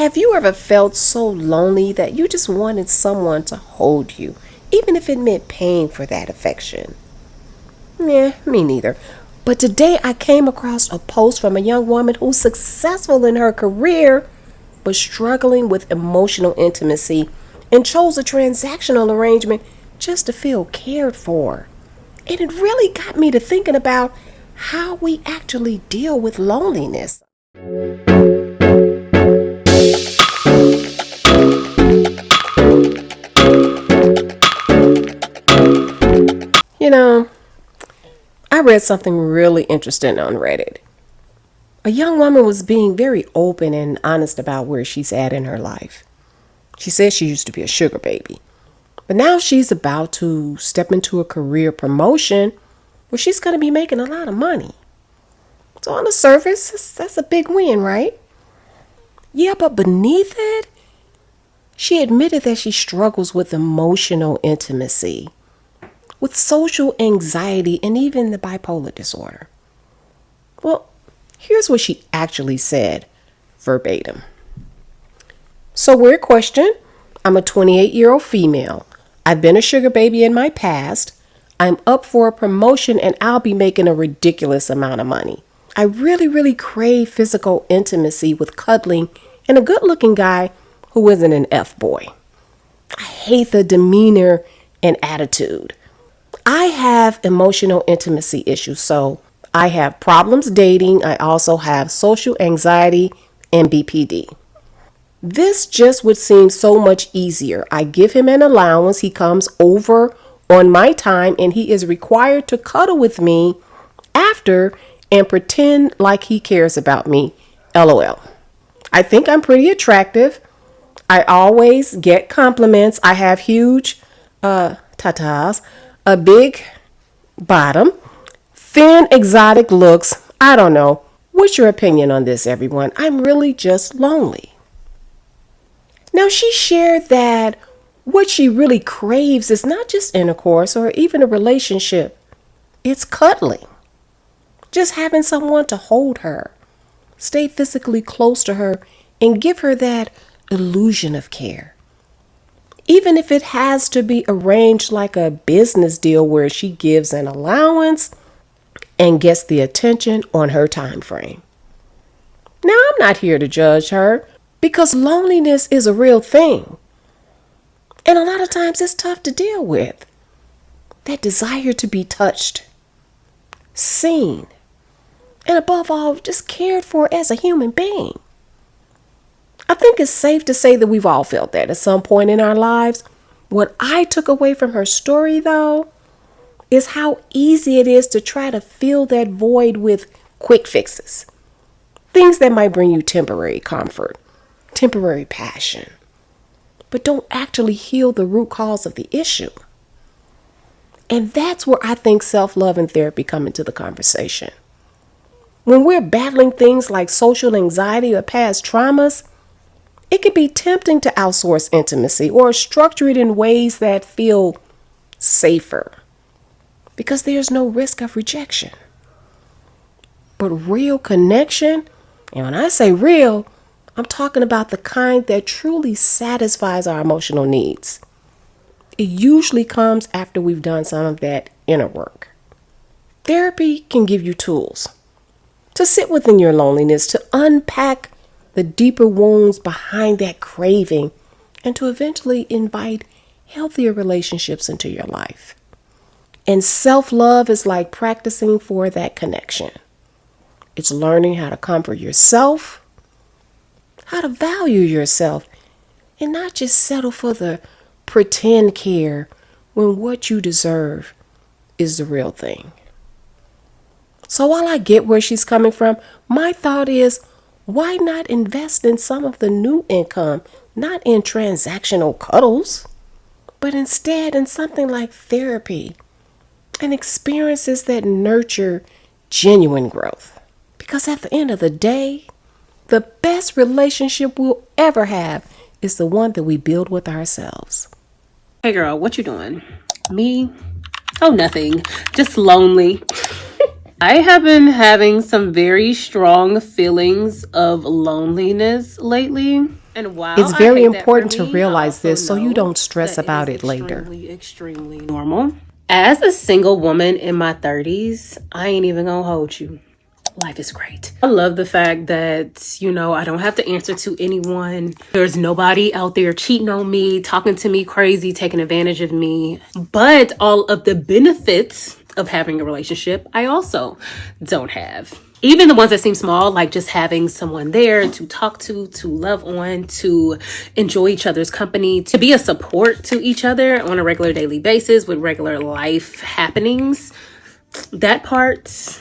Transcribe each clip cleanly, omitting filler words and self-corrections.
Have you ever felt so lonely that you just wanted someone to hold you, even if it meant paying for that affection? Yeah, me neither. But today I came across a post from a young woman who's successful in her career, but struggling with emotional intimacy and chose a transactional arrangement just to feel cared for. And it really got me to thinking about how we actually deal with loneliness. You know, I read something really interesting on Reddit. A young woman was being very open and honest about where she's at in her life. She said she used to be a sugar baby, but now she's about to step into a career promotion where she's going to be making a lot of money. So on the surface, that's a big win, right? Yeah, but beneath it, she admitted that she struggles with emotional intimacy, with social anxiety, and even the bipolar disorder. Well, here's what she actually said, verbatim. So, weird question. I'm a 28-year-old female. I've been a sugar baby in my past. I'm up for a promotion and I'll be making a ridiculous amount of money. I really crave physical intimacy with cuddling and a good-looking guy who isn't an F-boy. I hate the demeanor and attitude. I have emotional intimacy issues, so I have problems dating. I also have social anxiety and BPD. This just would seem so much easier. I give him an allowance. He comes over on my time and he is required to cuddle with me after and pretend like he cares about me. LOL. I think I'm pretty attractive. I always get compliments. I have huge tatas, a big bottom, thin exotic looks. I don't know. What's your opinion on this, everyone? I'm really just lonely. Now, she shared that what she really craves is not just intercourse or even a relationship. It's cuddling. Just having someone to hold her, stay physically close to her, and give her that illusion of care. Even if it has to be arranged like a business deal where she gives an allowance and gets the attention on her time frame. Now, I'm not here to judge her because loneliness is a real thing. And a lot of times it's tough to deal with. That desire to be touched, seen, and above all, just cared for as a human being. I think it's safe to say that we've all felt that at some point in our lives. What I took away from her story, though, is how easy it is to try to fill that void with quick fixes. Things that might bring you temporary comfort, temporary passion, but don't actually heal the root cause of the issue. And that's where I think self-love and therapy come into the conversation. When we're battling things like social anxiety or past traumas, it can be tempting to outsource intimacy or structure it in ways that feel safer because there's no risk of rejection. But real connection, and when I say real, I'm talking about the kind that truly satisfies our emotional needs. It usually comes after we've done some of that inner work. Therapy can give you tools to sit within your loneliness, to unpack the deeper wounds behind that craving, and to eventually invite healthier relationships into your life. And self-love is like practicing for that connection. It's learning how to comfort yourself, how to value yourself, and not just settle for the pretend care when what you deserve is the real thing. So while I get where she's coming from, my thought is, why not invest in some of the new income, not in transactional cuddles, but instead in something like therapy and experiences that nurture genuine growth? Because at the end of the day, the best relationship we'll ever have is the one that we build with ourselves. Hey girl, what you doing? Me? Oh, nothing. Just lonely. I have been having some very strong feelings of loneliness lately. And while It's I very hate that for important to me, I realize also this so you know don't stress that it about is it later. extremely normal. As a single woman in my 30s, I ain't even gonna hold you. Life is great. I love the fact that, I don't have to answer to anyone. There's nobody out there cheating on me, talking to me crazy, taking advantage of me. But all of the benefits of having a relationship, I also don't have. Even the ones that seem small, like just having someone there to talk to love on, to enjoy each other's company, to be a support to each other on a regular daily basis with regular life happenings. That part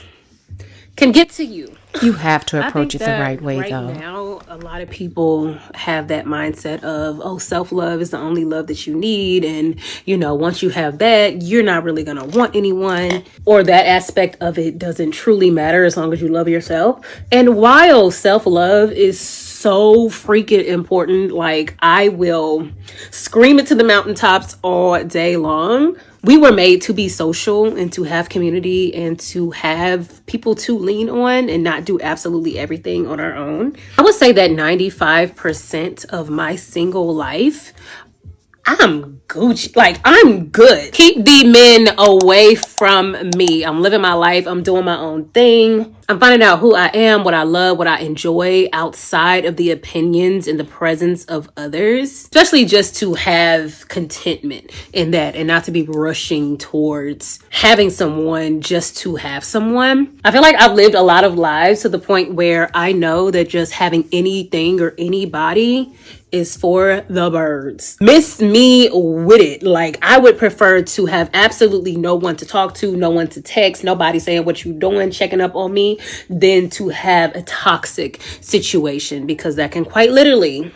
can get to you. You have to I approach think it the that right way, right though. now, a lot of people have that mindset of, oh, self love is the only love that you need. And, once you have that, you're not really going to want anyone, or that aspect of it doesn't truly matter as long as you love yourself. And while self love is so freaking important, like I will scream it to the mountaintops all day long. We were made to be social and to have community and to have people to lean on and not do absolutely everything on our own. I would say that 95% of my single life, I'm Gucci. Like, I'm good. Keep the men away from me. I'm living my life. I'm doing my own thing. I'm finding out who I am, what I love, what I enjoy outside of the opinions and the presence of others. Especially just to have contentment in that and not to be rushing towards having someone just to have someone. I feel like I've lived a lot of lives to the point where I know that just having anything or anybody is for the birds. Miss me with it. Like, I would prefer to have absolutely no one to talk to, no one to text, nobody saying what you doing, checking up on me, than to have a toxic situation, because that can quite literally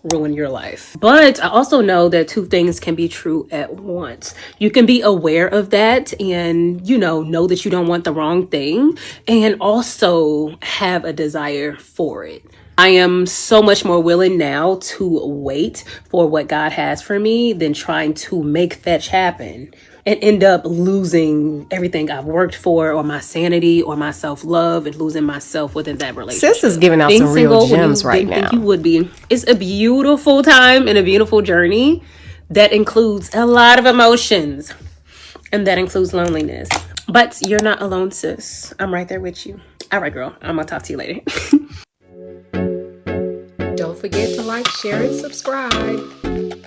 ruin your life. But I also know that two things can be true at once. You can be aware of that and, know that you don't want the wrong thing, and also have a desire for it. I am so much more willing now to wait for what God has for me than trying to make fetch happen and end up losing everything I've worked for, or my sanity, or my self-love, and losing myself within that Sis is relationship. giving out Being some real single when gems you right didn't think you now. would be, it's a beautiful time and a beautiful journey that includes a lot of emotions, and that includes loneliness. But you're not alone, sis. I'm right there with you. All right, girl. I'm gonna talk to you later. Don't forget to like, share, and subscribe.